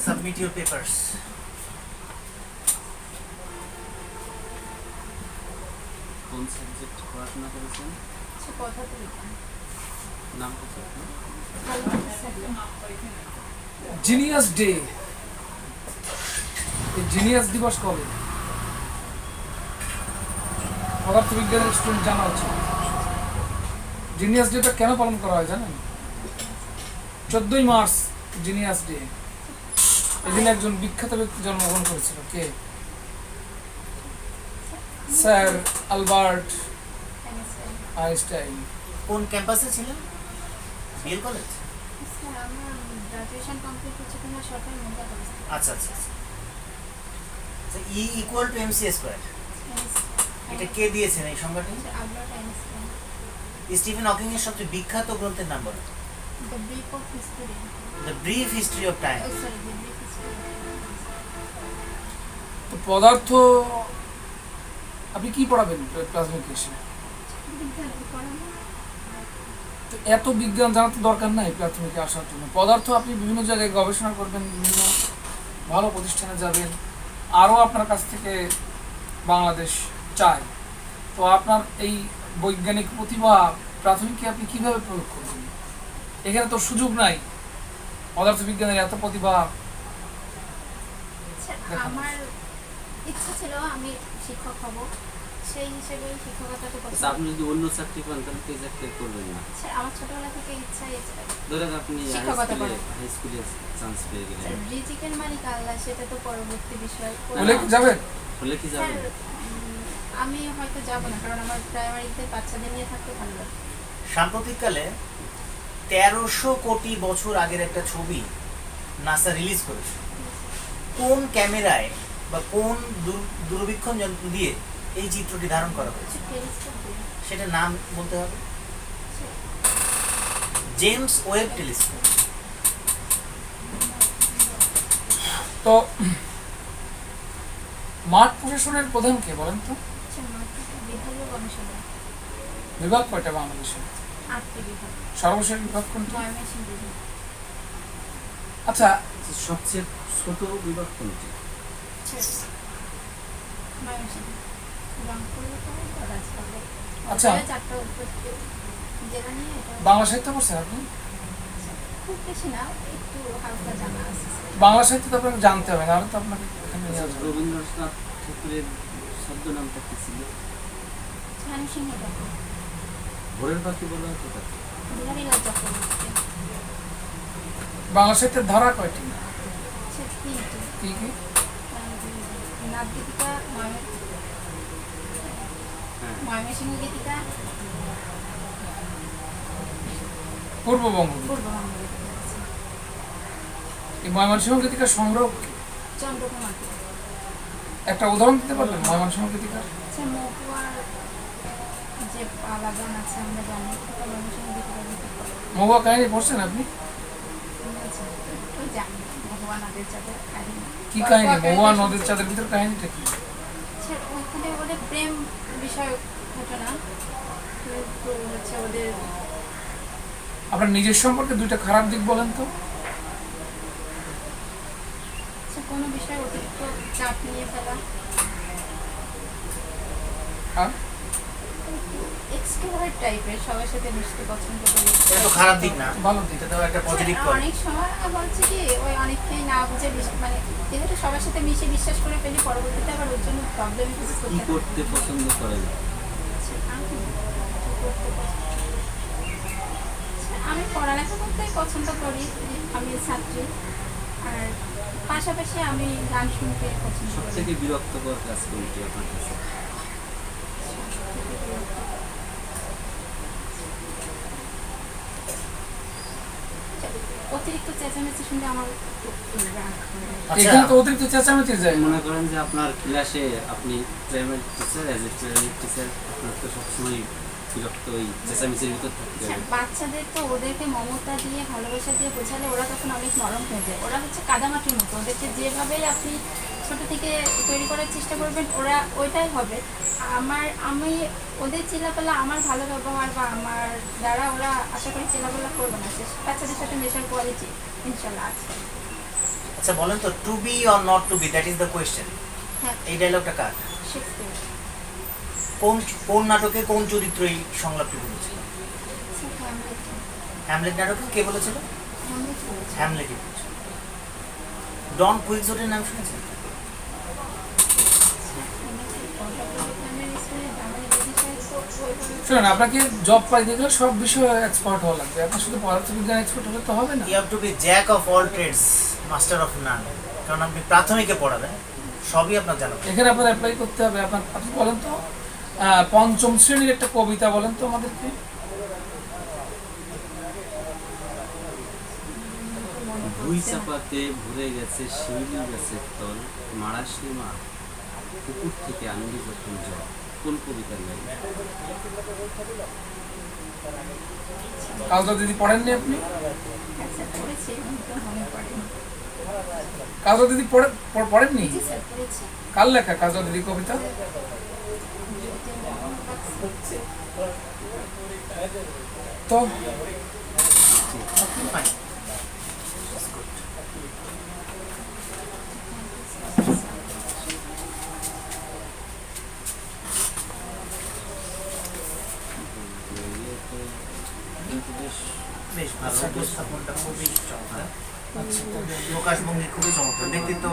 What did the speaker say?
Submit your papers. কোন subject পড়াশোনা করেছেন? নাম কি আপনার? জিনিয়াস ডে, এই জিনিয়াস দিবস কবে? পদার্থবিজ্ঞানের স্টুডেন্ট জানা উচিত। জিনিয়াস ডেটা কেন পালন করা হয় জানেন? 14ই মার্চ জিনিয়াস ডে। এদিন একজন বিখ্যাত ব্যক্তি জন্মগ্রহণ করেছিল। কে? Sir Albert Einstein. কোন ক্যাম্পাসে ছিলেন? BL college? আচ্ছা আচ্ছা আচ্ছা। E equal to mc square, এটা কে দিয়েছেন এই সংজ্ঞাটি? স্টিফেন হকিং এর সবচেয়ে বিখ্যাত গ্রন্থের নাম বলেন। The brief history of time. তো পদার্থ আপনি কি পড়াবেন প্রাথমিক এসে? তো এত বিজ্ঞান জানার তো দরকার নাই প্রাথমিকে আসার জন্য। পদার্থ আপনি বিভিন্ন জায়গায় গবেষণা করবেন, বিভিন্ন ভালো প্রতিষ্ঠানে যাবেন, আরও আপনার কাছ থেকে বাংলাদেশ চায়। তো আপনার এই বৈজ্ঞানিক প্রতিভা প্রাথমিকে আপনি কিভাবে প্রয়োগ করবেন? এখানে তো সুযোগ নাই পদার্থবিজ্ঞানের এত প্রতিভা। আমার ইচ্ছা ছিল আমি শিক্ষক হব, সেই হিসেবে শিক্ষকতাকে পছন্দ। আপনি যদি অন্য চাকরি পান তাহলে তো এই চাকরি করবেন না। আমার ছোটবেলা থেকে ইচ্ছা ধরেন আপনি হাই স্কুলে চান্স পেয়ে গেলেন, রিজিকের মালিক আল্লাহ, সেটা তো পরবর্তী বিষয়। বলে কি যাবেন? হলে কি যাবেন? আমি হয়তো যাব না, কারণ আমার প্রাইমারিতে বাচ্চাদের নিয়ে থাকতে ভালো লাগে। সাম্প্রতিককালে 1300 কোটি বছর আগের একটা ছবি নাসা রিলিজ করেছে। কোন ক্যামেরায় বা কোন দূরবীক্ষণ যন্ত্র দিয়ে এই চিত্রটি ধারণ করা হয়েছে? সেটা নাম বলতে হবে। James Webb telescope. তো মাঠ প্রশাসনের প্রধান কে বলেন তো? বিভাগ কয়টা বাংলাদেশে? 8টি বিভাগ। সর্বশেষ বিভাগ কোনটা? ময়মনসিংহ বিভাগ। আচ্ছা, সবচেয়ে ছোট বিভাগ কোনটি? ময়মনসিংহ, রংপুর, রাজশাহী। আচ্ছা, 4টা জেলা নিয়ে এটা। বাংলা সাহিত্য পড়ছেন আপনি? খুব বেশি না, একটু হালকা জানা আছে। বাংলা সাহিত্য তো আপনাকে জানতে হবে, নাহলে তো আপনাকে এখানে নিয়ে আসবে। রবীন্দ্রনাথ ঠাকুরের ছদ্মনামটা কি ছিল? জ্ঞানসিংহ ঠাকুর। ভোরের পাখি বলা হতো তাকে। বিহারীলাল চক্রবর্তী। বাংলা সাহিত্যের ধারা কয়টি? 3টি। কি কি? নাথ গীতিকা, ময়মনসিংহ গীতিকা, পূর্ববঙ্গ। পূর্ববঙ্গ গীতিকা আছে। এই ময়মনসিংহ গীতিকার সংগ্রহ কি? চন্দ্রকুমার। একটা উদাহরণ দিতে পারবেন ময়মনসিংহ গীতিকার? মহুয়ার যে পালাগান আছে আমরা জানি, ময়মনসিংহ গীতিকা গীতিকা। মহুয়া কাহিনী পড়ছেন আপনি? ওই জানি মহুয়া নদের চাঁদের কাহিনী। কি কাহিনী? মহুয়া নদের চাঁদের ভিতর কাহিনীটা কি? ওখানে ওদের প্রেম বিষয়ক ঘটনা, হচ্ছে ওদের। আপনার নিজের সম্পর্কে দুইটা খারাপ দিক বলেন তো। কোনো বিষয়ে অতিরিক্ত চাপ নিয়ে ফেলা, আর এক্সট্রোভার্ট টাইপের, সবার সাথে মিশতে পছন্দ করি। এটা তো খারাপ দিক না, ভালো দিক। এটা তো একটা পজিটিভ পয়েন্ট। অনেক সময় আবার হচ্ছে কি ওই অনেককেই না বুঝে মানে যেহেতু সবার সাথে মিশে বিশ্বাস করে ফেলি, পরবর্তীতে আবার ওর জন্য প্রবলেম ফেস কি করতে করতে পছন্দ করেন? আমি পড়ালেখা করতে পছন্দ করি, আমি ছাত্রী, আর পাশাপাশি আমি গান শুনতে পছন্দ সব করি। থেকে বিরক্তকর কাজ কোনটি আপনার কাছে? অতিরিক্ত চেঁচামেচি শুনতে আমার খুব রাগ হয়। এখানে তো অতিরিক্ত চেঁচামেচি যায়। মনে করেন যে আপনার ক্লাসে আপনি primary teacher, as a primary teacher আপনার তো সবসময় বিরক্ত ওই চেঁচামেচির ভিতর থাকতে হবে। বাচ্চাদের তো ওদেরকে মমতা দিয়ে ভালোবাসা দিয়ে বোঝালে ওরা তখন অনেক নরম হয়ে যায়। ওরা হচ্ছে কাদামাটির মতো, ওদেরকে যেভাবেই আপনি ছোট থেকে তৈরি করার চেষ্টা করবেন, ওরা ওইটাই হবে। আমি ওদের চিল্লাপাল্লা, আমার ভালো ব্যবহার বা আমার দ্বারা ওরা আশা করি চিল্লাপাল্লা করবে না। বাচ্চাদের সাথে মেশার কোয়ালিটি ইনশাল্লাহ আছে। আচ্ছা বলেন তো, to be or not to be, that is the question. হ্যাঁ, এই ডায়লগটা কার? শেক্সপিয়ার। কোন নাটকে কোন চরিত্র এই সংলাপটি বলেছিল? হ্যামলেট নাটকে কে বলেছিল? হ্যামলেটই বলেছিল। ডন কুইক্সোটের নাম শুনেছেন? শুনুন, আপনাকে জব পাইতে গেলে সব বিষয়ে এক্সপার্ট হওয়া লাগবে। আপনার শুধু পদার্থবিজ্ঞান এক্সপার্ট হলে তো হবে না। You have to be jack of all trades, master of none. কারণ আপনি প্রাথমিকে পড়াবেন, সবই আপনার জানা। এখানে আপনার অ্যাপ্লাই করতে হবে। আপনি বলেন তো, পঞ্চম শ্রেণীর একটা কবিতা বলেন তো আমাদেরকে। ভুই চাপাতে ভরে গেছে শিউলি গাছের তল, মারাশি মা পুকুর থেকে আনবি যখন জল। কোন কবিতার লাইন? কাজটা দিদি পড়েননি আপনি? আচ্ছা, পড়েছি, তো মনে পড়ে। কাজটা দিদি পড়েননি? জি স্যার, পড়েছি। কার লেখা কাজটা দিদি কবিতা? তো Fine. বেশ ভালো, উপস্থাপনটা খুবই চমৎকার, আচ্ছা, প্রকাশভঙ্গি খুবই চমৎকার, ব্যক্তিত্ব